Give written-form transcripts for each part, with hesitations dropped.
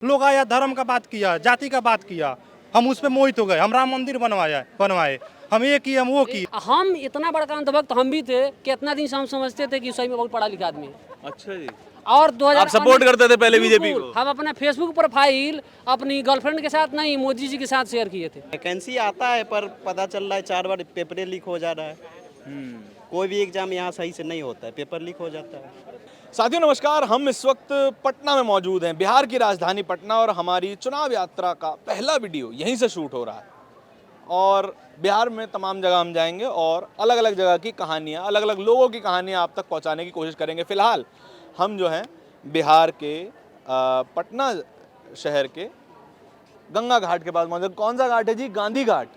लोग आया, धर्म का बात किया, जाति का बात किया, हम उस पर मोहित हो गए। हम राम मंदिर बनवाए, हम ये किए, हम वो किए। हम इतना बड़ा अंधभक्त हम भी थे कि इतना दिन से हम समझते थे कि सही में बहुत पढ़ा लिखा आदमी है। अच्छा जी। और 2000 आप सपोर्ट करते थे पहले बीजेपी को? हम अपना फेसबुक प्रोफाइल अपनी गर्लफ्रेंड के साथ नहीं, मोदी जी के साथ शेयर किए थे। वैकेंसी आता है पर पता चल रहा है 4 बार पेपर लीक हो जा रहा है। कोई भी एग्जाम यहाँ सही से नहीं होता है, पेपर लीक हो जाता है। साथियों नमस्कार, हम इस वक्त पटना में मौजूद हैं, बिहार की राजधानी पटना, और हमारी चुनाव यात्रा का पहला वीडियो यहीं से शूट हो रहा है। और बिहार में तमाम जगह हम जाएंगे और अलग अलग जगह की कहानियाँ, अलग अलग लोगों की कहानियाँ आप तक पहुँचाने की कोशिश करेंगे। फिलहाल हम जो हैं बिहार के पटना शहर के गंगा घाट के पास मौजूद। कौन सा घाट है जी? गांधी घाट,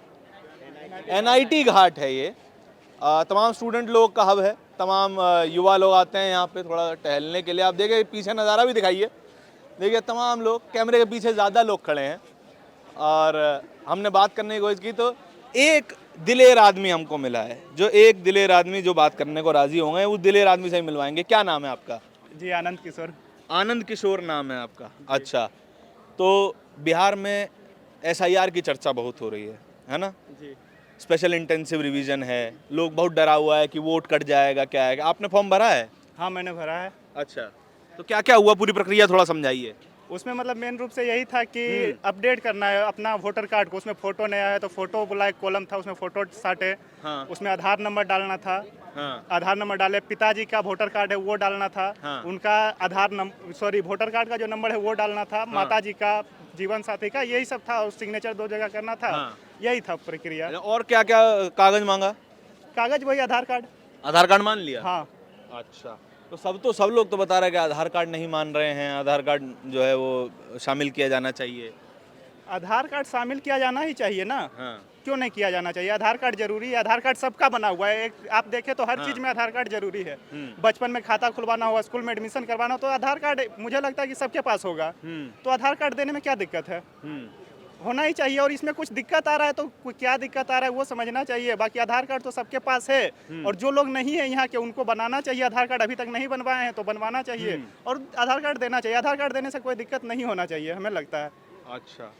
NIT घाट है ये। तमाम स्टूडेंट लोग का हब है, तमाम युवा लोग आते हैं यहाँ पे थोड़ा टहलने के लिए। आप देखिए पीछे नज़ारा भी दिखाइए, देखिए तमाम लोग, कैमरे के पीछे ज़्यादा लोग खड़े हैं। और हमने बात करने की कोशिश की तो एक दिलेर आदमी हमको मिला है, जो एक दिलेर आदमी जो बात करने को राज़ी होंगे, उस दिलेर आदमी से ही मिलवाएंगे। क्या नाम है आपका? जी आनंद किशोर। आनंद किशोर नाम है आपका? अच्छा, तो बिहार में SIR की चर्चा बहुत हो रही है ना? जी। स्पेशल इंटेंसिव रिवीजन है, लोग बहुत डरा हुआ है कि वोट कट जाएगा, क्या है। आपने फॉर्म भरा है? हाँ मैंने भरा है। अच्छा, तो क्या क्या हुआ, पूरी प्रक्रिया थोड़ा समझाइए। उसमें मतलब मेन रूप से यही था कि अपडेट करना है अपना वोटर कार्ड को। उसमें फोटो नया है तो फोटो बोला, एक कॉलम था उसमें फोटो साटे। हाँ। उसमें आधार नंबर डालना था। हाँ। आधार नंबर डाले, पिताजी का वोटर कार्ड है वो डालना था। हाँ। उनका वोटर कार्ड का जो नंबर है वो डालना था। माताजी का, जीवन साथी का, यही सब था। सिग्नेचर 2 जगह करना था। हाँ। यही था प्रक्रिया। और क्या क्या कागज मांगा? कागज वही आधार कार्ड। आधार कार्ड मान लिया? हाँ। अच्छा, तो सब लोग तो बता रहे हैं कि आधार कार्ड नहीं मान रहे हैं, आधार कार्ड जो है वो शामिल किया जाना चाहिए। आधार कार्ड शामिल किया जाना ही चाहिए ना। हाँ। क्यों नहीं किया जाना चाहिए? आधार कार्ड जरूरी है। आधार कार्ड सबका बना हुआ है। आप देखें तो हर चीज में आधार कार्ड जरूरी है। बचपन में खाता खुलवाना हो, स्कूल में एडमिशन करवाना हो तो आधार कार्ड मुझे लगता है कि सबके पास होगा। तो आधार कार्ड देने में क्या दिक्कत है? होना ही चाहिए। और इसमें कुछ दिक्कत आ रहा है तो क्या दिक्कत आ रहा है वो समझना चाहिए। बाकी आधार कार्ड तो सबके पास है। और जो लोग नहीं है यहाँ के उनको बनाना चाहिए आधार कार्ड। अभी तक नहीं बनवाए हैं तो बनवाना चाहिए और आधार कार्ड देना चाहिए। आधार कार्ड देने से कोई दिक्कत नहीं होना चाहिए, हमें लगता है। अच्छा,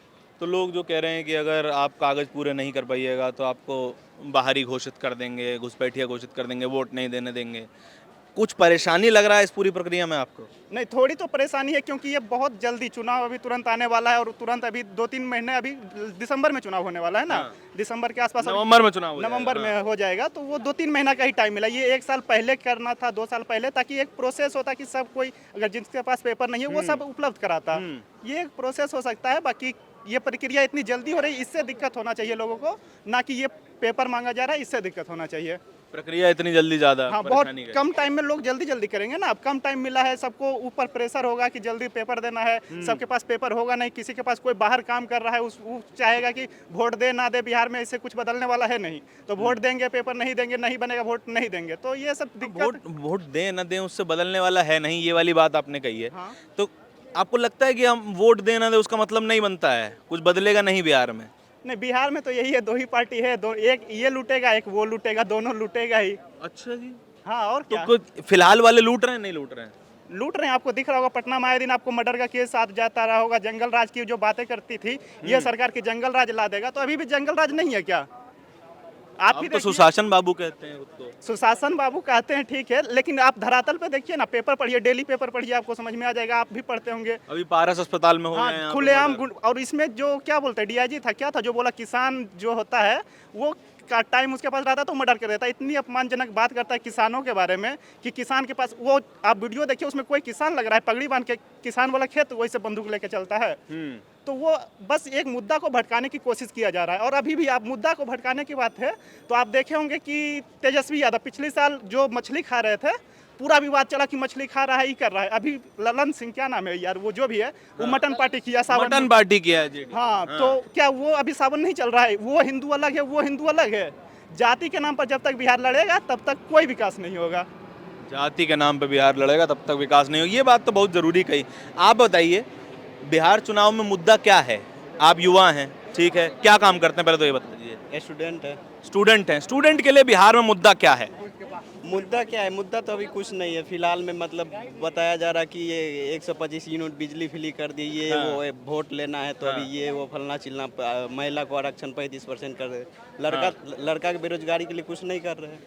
तो लोग जो कह रहे हैं कि अगर आप कागज़ पूरे नहीं कर पाइएगा तो आपको बाहरी घोषित कर देंगे, घुसपैठिया घोषित कर देंगे, वोट नहीं देने देंगे, कुछ परेशानी लग रहा है इस पूरी प्रक्रिया में आपको? नहीं, थोड़ी तो परेशानी है क्योंकि ये बहुत जल्दी चुनाव अभी तुरंत आने वाला है। और तुरंत अभी 2-3 महीने, अभी दिसंबर में चुनाव होने वाला है ना। हाँ। दिसंबर के आसपास, नवंबर में चुनाव हो जाएगा। नवंबर में हो जाएगा। तो वो 2-3 महीना का ही टाइम मिला। ये 1 साल पहले करना था, 2 साल पहले, ताकि एक प्रोसेस होता कि सब कोई अगर जिसके पास पेपर नहीं है वो सब उपलब्ध कराता। ये एक प्रोसेस हो सकता है। बाकी ये प्रक्रिया इतनी जल्दी हो रही, इससे दिक्कत होना चाहिए लोगों को, ना कि ये पेपर मांगा जा रहा है, इससे दिक्कत होना चाहिए। प्रक्रिया इतनी जल्दी ज़्यादा? हाँ, बहुत कम टाइम में लोग जल्दी जल्दी करेंगे ना। अब कम टाइम मिला है, सबको ऊपर प्रेशर होगा कि जल्दी पेपर देना है। सबके पास पेपर होगा नहीं, किसी के पास कोई बाहर काम कर रहा है वो चाहेगा कि वोट दे ना दे, बिहार में इससे कुछ बदलने वाला है नहीं। तो वोट देंगे, पेपर नहीं देंगे, नहीं बनेगा वोट नहीं देंगे। तो ये सब दिक्कत। वोट दें ना दें उससे बदलने वाला है नहीं, ये वाली बात आपने कही है। हाँ। तो आपको लगता है कि हम वोट दें ना दें उसका मतलब नहीं बनता है, कुछ बदलेगा नहीं बिहार में? नहीं, बिहार में तो यही है, 2 ही पार्टी है। एक ये लूटेगा, एक वो लूटेगा, दोनों लूटेगा ही। अच्छा जी। हाँ, और क्या? तो फिलहाल वाले लूट रहे हैं, नहीं लूट रहे हैं? लूट रहे हैं। आपको दिख रहा होगा पटना में आए दिन आपको मर्डर का केस साथ जाता रहा होगा। जंगल राज की जो बातें करती थी ये सरकार की जंगल राज ला देगा। तो अभी भी जंगल राज नहीं है क्या? आप ही तो सुशासन बाबू कहते हैं उसको। सुशासन बाबू कहते हैं, ठीक है, लेकिन आप धरातल पे देखिए ना। पेपर पढ़िए, डेली पेपर पढ़िए, आपको समझ में आ जाएगा। आप भी पढ़ते होंगे। अभी पारस अस्पताल में हो गए हैं हाँ, खुलेआम। और इसमें जो क्या बोलते हैं, DIG था, क्या था जो बोला, किसान जो होता है वो का टाइम उसके पास रहता तो मर्डर कर देता। इतनी अपमानजनक बात करता है किसानों के बारे में कि किसान के पास, वो आप वीडियो देखिए उसमें कोई किसान लग रहा है पगड़ी बांध के, किसान वाला खेत वैसे बंदूक लेके चलता है। तो वो बस एक मुद्दा को भटकाने की कोशिश किया जा रहा है। और अभी भी आप मुद्दा को भटकाने की बात है तो आप देखे होंगे कि तेजस्वी यादव पिछले साल जो मछली खा रहे थे, पूरा विवाद चला कि मछली खा रहा है, ये कर रहा है। अभी ललन सिंह, क्या नाम है यार, वो जो भी है, वो मटन पार्टी किया, सावन मटन पार्टी किया है। हाँ, तो क्या वो अभी सावन नहीं चल रहा है? वो हिंदू अलग है, वो हिंदू अलग है। जाति के नाम पर जब तक बिहार लड़ेगा तब तक कोई विकास नहीं होगा। जाति के नाम पे बिहार लड़ेगा तब तक विकास नहीं होगा, ये बात तो बहुत जरूरी कही। आप बताइए, बिहार चुनाव में मुद्दा क्या है? आप युवा हैं, ठीक है, क्या काम करते हैं पहले तो ये बता दीजिए। स्टूडेंट है। स्टूडेंट हैं, स्टूडेंट के लिए बिहार में मुद्दा क्या है? मुद्दा क्या है? मुद्दा तो अभी कुछ नहीं है फिलहाल में, मतलब बताया जा रहा है कि ये 125 यूनिट बिजली फ्री कर दी, ये वो है, वोट लेना है तो अभी ये वो फलना चिलना, महिला को आरक्षण 35% कर रहे, लड़का की बेरोजगारी के लिए कुछ नहीं कर रहे हैं।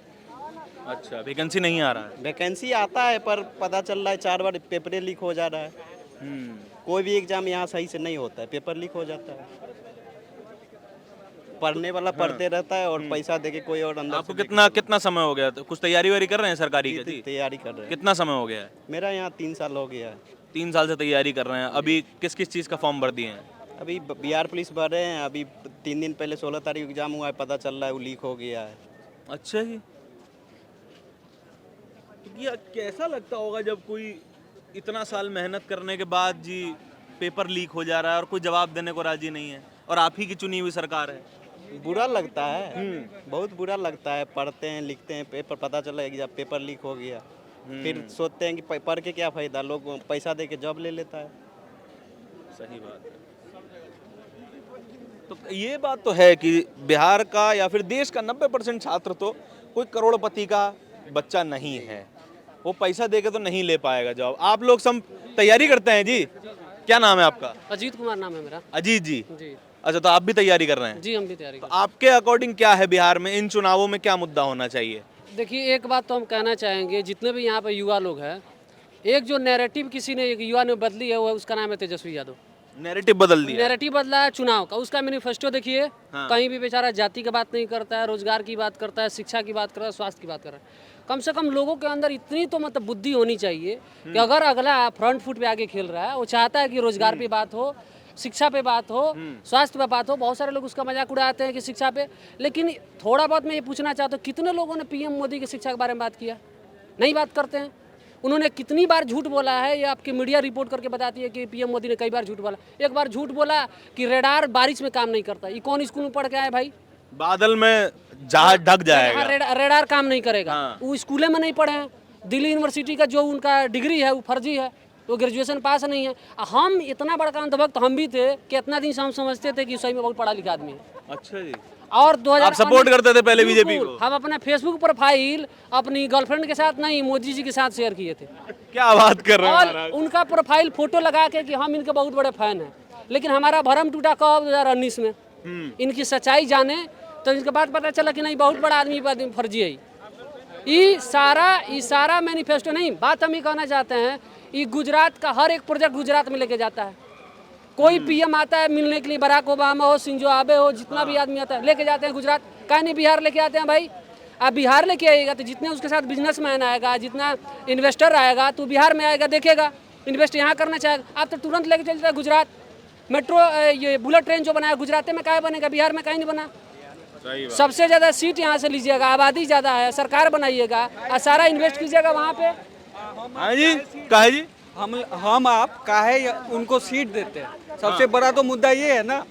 अच्छा, वैकेंसी नहीं आ रहा है। वैकेंसी आता है पर पता चल रहा है 4 बार पेपरें लीक हो जा रहा है। कोई भी एग्जाम यहाँ सही से नहीं होता है, पेपर लीक हो जाता है। पढ़ने वाला पढ़ते रहता है और पैसा देके कोई और अंदर आपको कितना समय हो गया? तो कुछ तैयारी वारी कर रहे हैं सरकारी की? जी, तैयारी कर रहे हैं। कितना समय हो गया है? मेरा यहाँ 3 साल हो गया है। 3 साल से तैयारी कर रहे हैं। अभी किस किस चीज़ का फॉर्म भर दिए हैं? अभी बिहार पुलिस भर रहे हैं। अभी 3 दिन पहले 16 तारीख एग्जाम हुआ है, पता चल रहा है वो लीक हो गया है। अच्छा जी। ये कैसा लगता होगा जब कोई इतना साल मेहनत करने के बाद जी पेपर लीक हो जा रहा है और कोई जवाब देने को राजी नहीं है, और आप ही की चुनी हुई सरकार है? बुरा लगता है, बहुत बुरा लगता है। पढ़ते हैं लिखते हैं, पेपर पता चला एग्जाम पेपर लीक हो गया, फिर सोचते हैं कि पढ़ के क्या फायदा, लोग पैसा दे के जॉब ले लेता है। सही बात है। तो ये बात तो है कि बिहार का या फिर देश का 90% छात्र तो कोई करोड़पति का बच्चा नहीं है, वो पैसा देके तो नहीं ले पाएगा जॉब। आप लोग सब तैयारी करते हैं जी? क्या नाम है आपका? अजीत कुमार नाम है मेरा। अजीत जी। जी अच्छा, तो आप भी तैयारी कर रहे हैं? जी, हम भी तैयारी तो कर आपके अकॉर्डिंग क्या है बिहार में इन चुनावों में क्या मुद्दा होना चाहिए? देखिए, एक बात तो हम कहना चाहेंगे, जितने भी यहाँ पे युवा लोग हैं, एक जो नैरेटिव किसी ने एक युवा ने बदली है, वो उसका नाम है तेजस्वी यादव। नैरेटिव बदल दिया। नैरेटिव बदला है चुनाव का। उसका मैनिफेस्टो देखिए, कहीं भी बेचारा जाति की बात नहीं करता है, रोजगार की बात करता है, शिक्षा की बात करता है, स्वास्थ्य की बात कर रहा है। कम से कम लोगों के अंदर इतनी तो मतलब बुद्धि होनी चाहिए कि अगर अगला फ्रंट फुट पे आगे खेल रहा है, वो चाहता है कि रोजगार पे बात हो, शिक्षा पे बात हो, स्वास्थ्य पे बात हो। बहुत सारे लोग उसका मजाक उड़ाते हैं कि शिक्षा पे, लेकिन थोड़ा बहुत मैं ये पूछना चाहता हूँ, कितने लोगों ने पीएम मोदी की शिक्षा के बारे में बात किया? नहीं बात करते हैं। उन्होंने कितनी बार झूठ बोला है, ये आपकी मीडिया रिपोर्ट करके बताती है कि पीएम मोदी ने कई बार झूठ बोला। एक बार झूठ बोला कि रेडार बारिश में काम नहीं करता। ये कौन स्कूल में पढ़ के आए भाई? बादल में जहाज ढक जाएगा। रेडार काम नहीं करेगा। वो स्कूले में नहीं पढ़े हैं। दिल्ली यूनिवर्सिटी का जो उनका डिग्री है वो फर्जी है, वो ग्रेजुएशन पास नहीं है। हम इतना बड़ा अंधभक्त हम भी थे कि इतना दिन से हम समझते थे कि सही में बहुत पढ़ा लिखा आदमी है। अच्छा जी। और 2000 आप सपोर्ट करते थे पहले बीजेपी को? हम अपना फेसबुक प्रोफाइल अपनी गर्लफ्रेंड के साथ नहीं, मोदी जी के साथ शेयर किए थे। क्या बात कर रहे हैं और महाराज? उनका प्रोफाइल फोटो लगा के कि हम इनके बहुत बड़े फैन हैं। लेकिन हमारा भरम टूटा कब? 2019 में। इनकी सच्चाई जाने तो इनके बाद पता चला कि नहीं, बहुत बड़ा आदमी फर्जी है। ये सारा मैनिफेस्टो नहीं, बात हम ही कहना चाहते हैं, ये गुजरात का हर एक प्रोजेक्ट गुजरात में लेके जाता है। कोई पीएम आता है मिलने के लिए, बराक ओबामा हो, शिंजो आबे हो, जितना भी आदमी आता है लेके जाते हैं गुजरात। कहीं नहीं बिहार लेके आते हैं भाई? आप बिहार लेके आइएगा तो जितने उसके साथ बिजनेसमैन आएगा, जितना इन्वेस्टर आएगा तो बिहार में आएगा, देखेगा, इन्वेस्ट यहाँ करना चाहेगा। आप तो तुरंत लेके चलते हैं गुजरात। मेट्रो ये बुलेट ट्रेन जो बनाया गुजरात में कहाँ बनेगा? बिहार में कहीं नहीं बना। सबसे ज़्यादा सीट यहाँ से लीजिएगा, आबादी ज़्यादा है, सरकार बनाइएगा और सारा इन्वेस्ट कीजिएगा वहाँ पे। हाँ जी, काहे जी? हम आप काहे उनको सीट देते हैं? सबसे बड़ा तो मुद्दा ये है ना,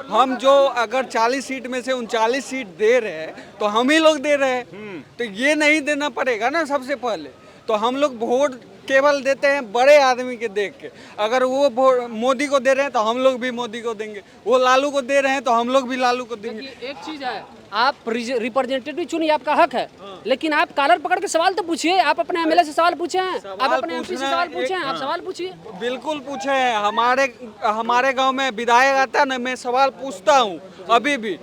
हम जो अगर 40 सीट में से 39 सीट दे रहे हैं तो हम ही लोग दे रहे हैं, तो ये नहीं देना पड़ेगा ना सबसे पहले। तो हम लोग वोट केवल देते हैं बड़े आदमी के देख के। अगर वो मोदी को दे रहे हैं तो हम लोग भी मोदी को देंगे, वो लालू को दे रहे हैं तो हम लोग भी लालू को देंगे। एक चीज है, आप रिप्रेजेंटेटिव चुनिए, आपका हक है, लेकिन आप कॉलर पकड़ के सवाल तो पूछिए। आप अपने एमएलए से सवाल पूछे हैं, आप अपने एमपी से सवाल पूछे हैं, आप सवाल पूछिए। बिल्कुल पूछे हैं। हमारे गांव में विधायक आता है ना, मैं सवाल पूछता हूँ अभी भी,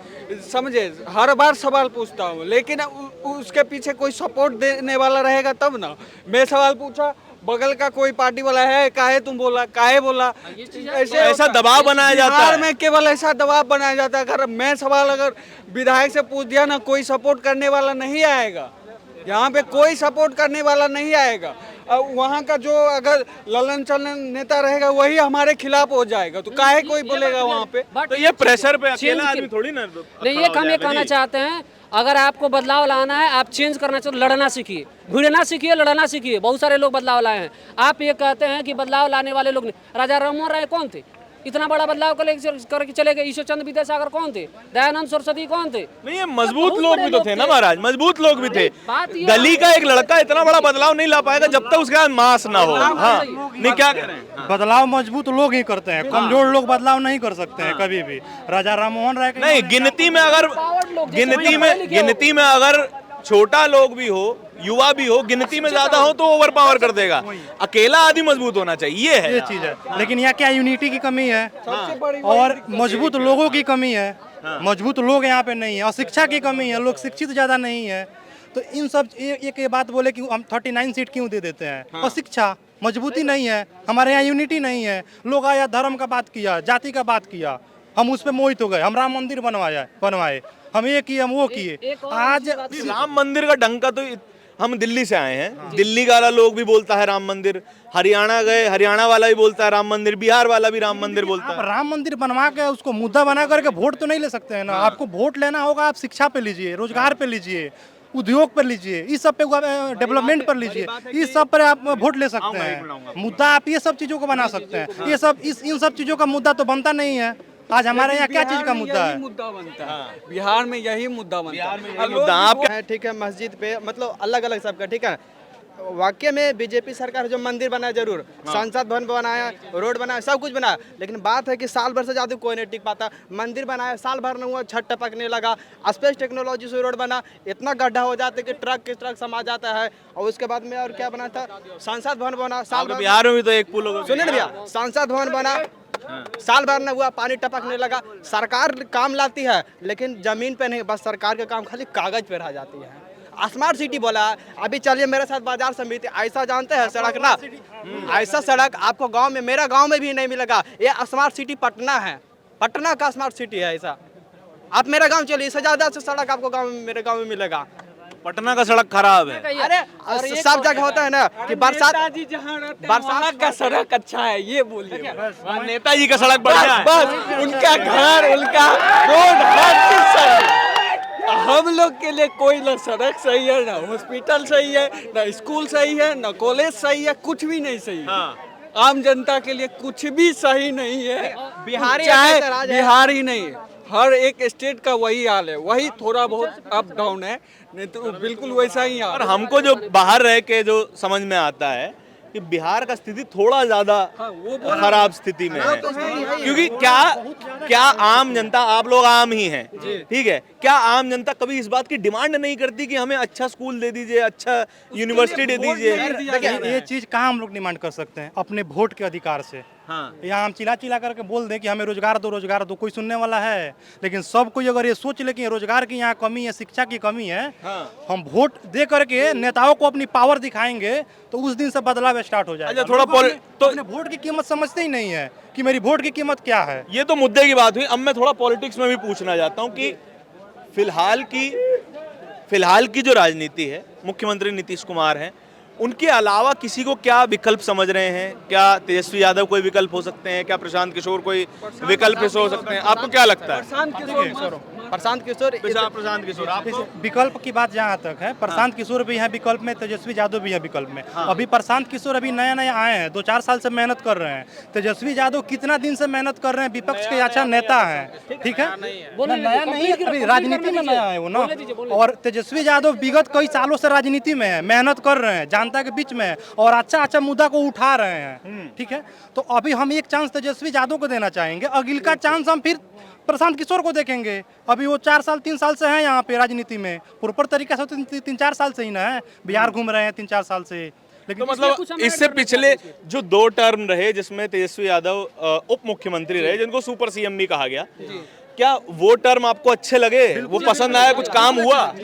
समझे, हर बार सवाल पूछता हूँ, लेकिन उसके पीछे कोई सपोर्ट देने वाला रहेगा तब ना। मैं सवाल पूछा, बगल का कोई पार्टी वाला है, काहे तुम बोला, काहे बोला, ऐसा दबाव बनाया जाता है। बिहार में केवल ऐसा दबाव बनाया जाता है। अगर मैं सवाल अगर विधायक से पूछ दिया ना, कोई सपोर्ट करने वाला नहीं आएगा। यहाँ पे कोई सपोर्ट करने वाला नहीं आएगा। वहाँ का जो अगर ललन चलन नेता रहेगा वही हमारे खिलाफ हो जाएगा, तो काहे कोई बोलेगा वहाँ पे? तो ये प्रेशर पे अकेला आदमी थोड़ी ना नहीं, ये हम ये कहना चाहते हैं, अगर आपको बदलाव लाना है, आप चेंज करना चाहते, लड़ना सीखिए, भिड़ना सीखिए, लड़ना सीखिए। बहुत सारे लोग बदलाव लाए हैं। आप ये कहते हैं कि बदलाव लाने वाले लोग नहीं। राजा राममोहन राय कौन थे? इतना बड़ा बदलाव करके चले गए। ईश्वर चंद्र विद्यासागर कौन थे? दयानंद सरस्वती कौन थे? नहीं, ये मजबूत लोग भी तो थे ना महाराज, मजबूत लोग भी थे। बात ये गली का एक लड़का इतना बड़ा बदलाव नहीं ला पाएगा जब तक उसके बाद मास ना हो। हाँ, नहीं क्या करें? बदलाव मजबूत लोग ही करते हैं, कमजोर लोग बदलाव नहीं कर सकते हैं कभी भी। राजा राममोहन राय नहीं, गिनती में अगर छोटा लोग भी हो युवा भी हो, गिनती में ज्यादा हो तो ओवर पावर कर देगा, अकेला आदमी मजबूत होना चाहिए, ये है ये चीज है। लेकिन यहाँ क्या यूनिटी की कमी है और मजबूत लोगों की कमी है। मजबूत लोग यहाँ पे नहीं है और शिक्षा की कमी है, लोग शिक्षित ज्यादा नहीं है। तो इन सब एक ये बात बोले कि हम 39 सीट क्यों दे देते हैं, और शिक्षा मजबूती नहीं है, हमारे यहाँ यूनिटी नहीं है। लोग आया धर्म का बात किया, जाति का बात किया, हम उस पर मोहित हो गए, हम राम मंदिर बनवाए, हम ये किए, हम वो किए। आज राम मंदिर का डंका तो हम दिल्ली से आए हैं, दिल्ली वाला लोग भी बोलता है राम मंदिर, हरियाणा गए हरियाणा वाला भी बोलता है राम मंदिर, बिहार वाला भी राम मंदिर बोलता आप है। राम मंदिर बनवा के उसको मुद्दा बना करके वोट तो नहीं ले सकते हैं ना। आपको वोट लेना होगा, आप शिक्षा पे लीजिए, रोजगार पे लीजिए, उद्योग पर लीजिए, इस सब पे डेवलपमेंट पर लीजिए, इस सब पर आप वोट ले सकते हैं। मुद्दा आप ये सब चीजों को बना सकते हैं, ये सब इन सब चीजों का मुद्दा तो बनता नहीं है। आज हमारे यहाँ क्या चीज का मुद्दा है? मुद्दा बनता है बिहार में, यही मुद्दा बनता है। मुद्दा आप है, ठीक है, मस्जिद पे मतलब अलग अलग सबका, ठीक है। वाकई में बीजेपी सरकार जो मंदिर बनाया जरूर, संसद भवन बनाया, रोड बनाया, सब कुछ बनाया, लेकिन बात है कि साल भर से ज़्यादा कोई नहीं टिक पाता। मंदिर बनाया, साल भर नहीं हुआ, छत टपकने लगा। स्पेस टेक्नोलॉजी से रोड बना, इतना गड्ढा हो जाता है कि ट्रक के ट्रक समा जाता है। और उसके बाद में और क्या बना था, संसद भवन बना, साल भर बिहार में भी तो एक पुल होगा। सुनिए ना भैया, संसद भवन बना, साल भर न हुआ, पानी टपकने लगा। सरकार काम लाती है लेकिन जमीन पे नहीं, बस सरकार का काम खाली कागज पे रह जाती है। स्मार्ट सिटी बोला, अभी चलिए मेरे साथ बाजार समिति, ऐसा जानते हैं सड़क ना, ऐसा सड़क आपको गांव में, मेरा गांव में भी नहीं मिलेगा। ये स्मार्ट सिटी पटना है, पटना का स्मार्ट सिटी है ऐसा। आप मेरा गांव चलिए, इससे ज्यादा से सड़क आपको गांव में, मेरे गांव में मिलेगा। पटना का सड़क खराब है। अरे सब जगह होता है ना कि बरसात, नेताजी जहाँ रहते हैं वहाँ का सड़क अच्छा है, ये बोलिए। नेताजी का सड़क बढ़िया है। बस उनका घर, उनका रोड, हर चीज सही है। हम लोग के लिए कोई ना सड़क सही है, ना हॉस्पिटल सही है, ना स्कूल सही है, ना कॉलेज सही है, कुछ भी नहीं सही है। आम जनता के लिए कुछ भी सही नहीं है। बिहारी चाहे ऐसे राज है। बिहार ही नहीं, हर एक स्टेट का वही हाल है, वही थोड़ा बहुत अप डाउन है, नहीं तो बिल्कुल वैसा ही हाल और है। हमको जो बाहर रह के जो समझ में आता है कि बिहार का स्थिति थोड़ा ज्यादा खराब स्थिति में है, क्योंकि क्या आम जनता, आप लोग आम ही हैं, ठीक है, क्या आम जनता कभी इस बात की डिमांड नहीं करती कि हमें अच्छा स्कूल दे दीजिए, अच्छा यूनिवर्सिटी दे दीजिए? ये चीज कहाँ हम लोग डिमांड कर सकते हैं? अपने वोट के अधिकार से। यहाँ हम चिल्ला चिल्ला करके बोल दें कि हमें रोजगार दो, कोई सुनने वाला है? लेकिन सब कोई अगर ये सोच ले कि रोजगार की यहाँ कमी है, शिक्षा की कमी है, हम वोट दे करके नेताओं को अपनी पावर दिखाएंगे तो उस दिन से बदलाव स्टार्ट हो जाएगा। अच्छा, थोड़ा तो अपने वोट की कीमत समझते ही नहीं है कि मेरी वोट की कीमत क्या है। ये तो मुद्दे की बात हुई। अब मैं थोड़ा पॉलिटिक्स में भी पूछना चाहता हूँ कि फिलहाल की जो राजनीति है, मुख्यमंत्री नीतीश कुमार हैं, उनके अलावा किसी को क्या विकल्प समझ रहे हैं? क्या तेजस्वी यादव कोई विकल्प हो सकते हैं? क्या प्रशांत किशोर कोई विकल्प हो सकते हैं? आपको क्या लगता है? प्रशांत किशोर प्रशांत किशोर, आप विकल्प की बात जहाँ तक है, प्रशांत किशोर भी है विकल्प में, तेजस्वी यादव भी है विकल्प में। अभी प्रशांत किशोर अभी नया आए हैं, 2-4 साल से मेहनत कर रहे हैं। तेजस्वी यादव कितना दिन से मेहनत कर रहे हैं, विपक्ष के अच्छा नेता हैं, ठीक है, नया नहीं, अभी राजनीति में नया है वो ना। और तेजस्वी यादव विगत कई सालों से राजनीति में है, मेहनत कर रहे हैं, जनता के बीच में, और अच्छा मुद्दा को उठा रहे हैं, ठीक है। तो अभी हम एक चांस तेजस्वी यादव को देना चाहेंगे, अगली का चांस हम फिर प्रशांत किशोर को देखेंगे। अभी वो 3 साल से हैं यहाँ पे राजनीति में, प्रॉपर तरीके से 3-4 साल से ही ना है, बिहार घूम रहे हैं 3-4 साल से। लेकिन तो मतलब इससे पिछले जो 2 टर्म रहे जिसमें तेजस्वी यादव उप मुख्यमंत्री रहे, जिनको सुपर सीएम भी कहा गया, क्या वो टर्म आपको अच्छे लगे? वो पसंद आया? कुछ काम हुआ?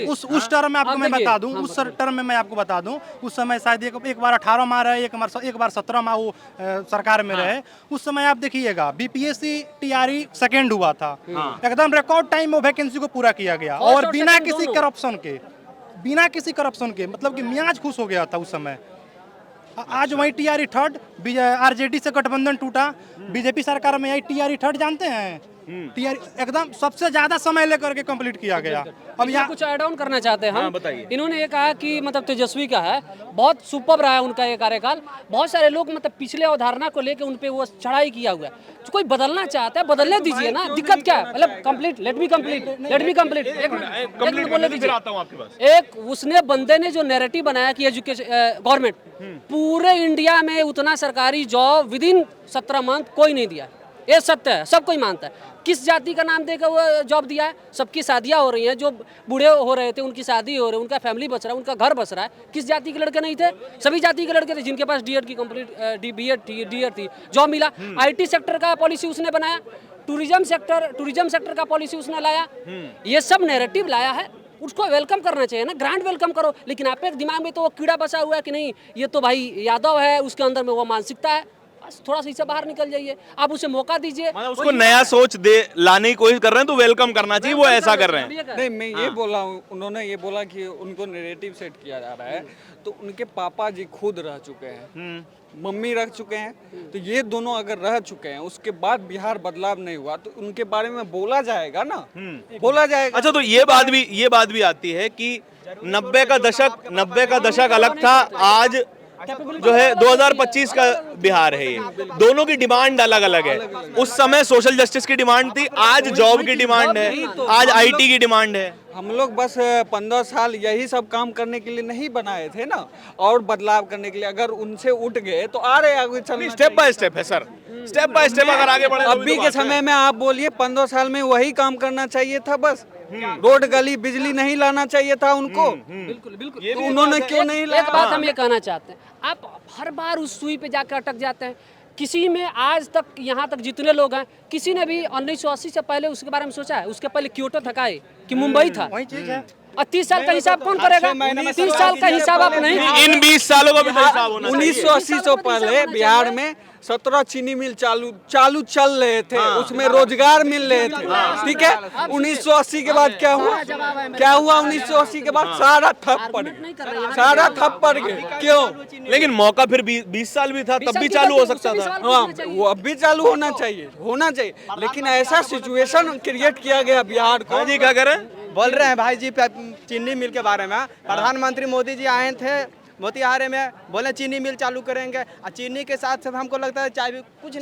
उस टर्म में आपको मैं बता दूं, उस टर्म में मैं आपको बता दूं, उस समय शायद एक बार 18 माह रहे, एक बार 17 माह वो सरकार में रहे। उस समय आप देखिएगा बीपीएससी टीआरई सेकेंड हुआ था, एकदम रिकॉर्ड टाइम में वैकेंसी को पूरा किया गया, और बिना किसी करप्शन के, मतलब कि मियाज खुश हो गया था उस समय। आज वही टीआरई थर्ड, आरजेडी से गठबंधन टूटा, बीजेपी सरकार में आई, टीआरई थर्ड जानते हैं, टीआरई एकदम सबसे ज्यादा समय लेकर के कंप्लीट किया गया। अब यहाँ कुछ ऐड ऑन करना चाहते हैं हम। बताइए। इन्होंने ये कहा कि मतलब तेजस्वी का है बहुत सुपर रहा है उनका ये कार्यकाल। बहुत सारे लोग मतलब पिछले अवधारणा को लेकर उन पे वो चढ़ाई किया हुआ है। जो कोई बदलना चाहता है बदलने दीजिए ना, दिक्कत क्या है? मतलब कंप्लीट, लेट मी कंप्लीट। एक मिनट बोलने दीजिए। एक उसने बंदे ने जो नैरेटिव बनाया कि एजुकेशन गवर्नमेंट पूरे इंडिया में उतना सरकारी जॉब विदिन 17 मंथ कोई नहीं दिया, ये सत्य है, सब कोई मानता है। किस जाति का नाम देकर वो जॉब दिया है? सबकी शादियां हो रही हैं, जो बूढ़े हो रहे थे उनकी शादी हो रही है, उनका फैमिली बच रहा है, उनका घर बस रहा है। किस जाति के लड़के नहीं थे? सभी जाति के लड़के थे जिनके पास डीएड की कंप्लीट बीएड थी, डीएड थी, जॉब मिला। आईटी सेक्टर का पॉलिसी उसने बनाया, टूरिज्म सेक्टर का पॉलिसी उसने लाया। ये सब नैरेटिव लाया है, उसको वेलकम करना चाहिए ना, ग्रांड वेलकम करो। लेकिन आपके दिमाग में तो वो कीड़ा बसा हुआ है कि नहीं, ये तो भाई यादव है, उसके अंदर में वो मानसिकता है, बस थोड़ा सा इससे बाहर निकल जाइए, आप उसे मौका दीजिए। मतलब उसको नया सोच दे लाने की कोशिश कर रहे हैं तो वेलकम करना चाहिए, वो ऐसा कर रहे हैं। नहीं, मैं ये बोला हूँ, उन्होंने ये बोला कि उनको नैरेटिव सेट किया जा रहा है, तो उनके पापा जी खुद रह चुके हैं, मम्मी रह चुके हैं, तो ये दोनों अगर रह चुके हैं, उसके बाद बिहार बदलाव नहीं हुआ तो उनके बारे में बोला जाएगा ना, बोला जाएगा। अच्छा, तो ये बात भी आती है कि 90 का दशक अलग था, आज जो है 2025 का बिहार है, ये दोनों की डिमांड अलग अलग है। उस समय सोशल जस्टिस की डिमांड थी, आज जॉब की डिमांड है, आज आईटी की डिमांड है। हम लोग बस 15 साल यही सब काम करने के लिए नहीं बनाए थे ना, और बदलाव करने के लिए। अगर उनसे उठ गए तो आ रहे आगे चलना, स्टेप बाय स्टेप है सर, स्टेप बाय स्टेप अगर आगे बढ़े। अभी के समय में आप बोलिए 15 साल में वही काम करना चाहिए था, बस रोड गली बिजली नहीं लाना चाहिए था उनको। बिल्कुल बिल्कुल, तो उन्होंने क्यों नहीं लाया? एक बात हम ये कहना चाहते हैं, आप हर बार उस सुई पे जाकर अटक जाते हैं। किसी में आज तक यहाँ तक जितने लोग हैं, किसी ने भी 1980 से पहले उसके बारे में सोचा है? उसके पहले क्योटो था का कि मुंबई था? वही चीज है। और 30 साल का हिसाब कौन करेगा? 30 साल का हिसाब आप नहीं, इन 20 सालों का भी तो हिसाब होना चाहिए। 1980 से पहले बिहार में 17 चीनी मिल चालू चल रहे थे, उसमें रोजगार मिल रहे थे, ठीक है। 1980 के बाद क्या हुआ? 1980 के बाद सारा ठप पड़ गया, क्यों? लेकिन मौका फिर 20 साल भी था, तब भी चालू हो सकता था। हाँ, वो अब भी चालू होना चाहिए। लेकिन ऐसा सिचुएशन क्रिएट किया गया बिहार को। हाँ जी, क्या करें? बोल रहे हैं भाई जी चीनी मिल के बारे में। प्रधानमंत्री मोदी जी आए थे मोतिहारी में, बोले चीनी मिल चालू करेंगे, और चीनी के साथ साथ हमको लगता है चाय भी कुछ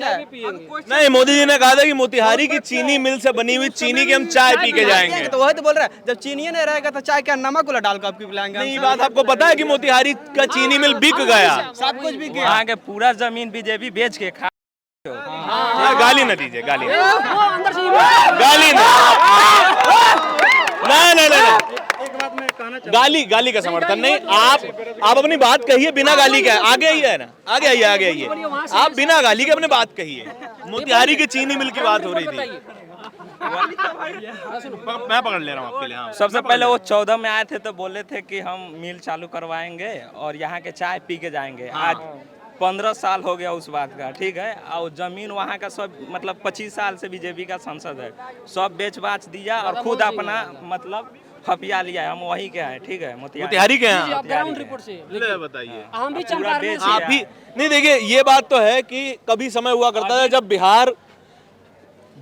नहीं, मोदी जी ने कहा था कि मोतिहारी की चीनी मिल से बनी हुई चीनी की हम चाय पी के जाएंगे। तो वही तो बोल रहे हैं, जब चीनी नहीं रहेगा तो चाय क्या नमक वाला डाल कर आपकी पिलाएंगे? नहीं, बात आपको पता है कि मोतिहारी का चीनी मिल बिक गया, सब कुछ बिक गया। वहाँ के पूरा जमीन बीजेपी बेच के खा। गाली न दीजिए, गाली वो अंदर से गाली नहीं, गाली का समर्थन नहीं। आप अपनी बात कहिए बिना गाली के, आगे ही है ना, आगे आइए। आप बिना गाली के अपने बात कहिए। मोतिहारी की चीनी मिल की बात हो रही थी, मैं पकड़ ले रहा हूँ आपके लिए। हाँ। सबसे पहले वो 14 में आए थे तो बोले थे कि हम मिल चालू करवाएंगे और यहाँ के चाय पी के जाएंगे। आज 15 साल हो गया उस बात का, ठीक है। और जमीन वहाँ का सब, मतलब 25 साल से बीजेपी का सांसद है, सब बेच बाच दिया और खुद अपना मतलब खपिया लिया है। हम वहीं के हैं, ठीक है, मोतिहारी के हैं। आप ग्राउंड रिपोर्ट से बताइए, हम भी चंपारण से आप ही नहीं। देखिए, ये बात तो है कि कभी समय हुआ करता था जब बिहार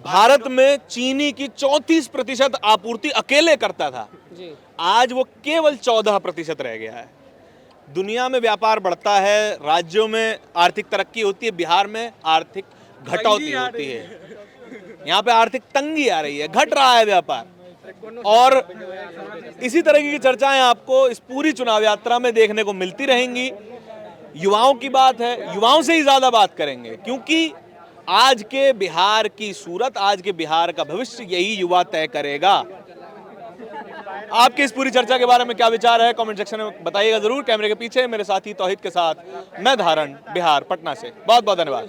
भारत में चीनी की 34% आपूर्ति अकेले करता था। आज वो केवल 14% रह गया है। दुनिया में व्यापार बढ़ता है, राज्यों में आर्थिक तरक्की होती है, बिहार में आर्थिक घटौती होती है। यहाँ पे आर्थिक तंगी आ रही है, घट रहा है व्यापार। और इसी तरह की चर्चाएं आपको इस पूरी चुनाव यात्रा में देखने को मिलती रहेंगी। युवाओं की बात है, युवाओं से ही ज्यादा बात करेंगे, क्योंकि आज के बिहार की सूरत, आज के बिहार का भविष्य यही युवा तय करेगा। आपके इस पूरी चर्चा के बारे में क्या विचार है, कमेंट सेक्शन में बताइएगा जरूर। कैमरे के पीछे मेरे साथी तौहीद के साथ मैं धारण, बिहार पटना से। बहुत बहुत धन्यवाद।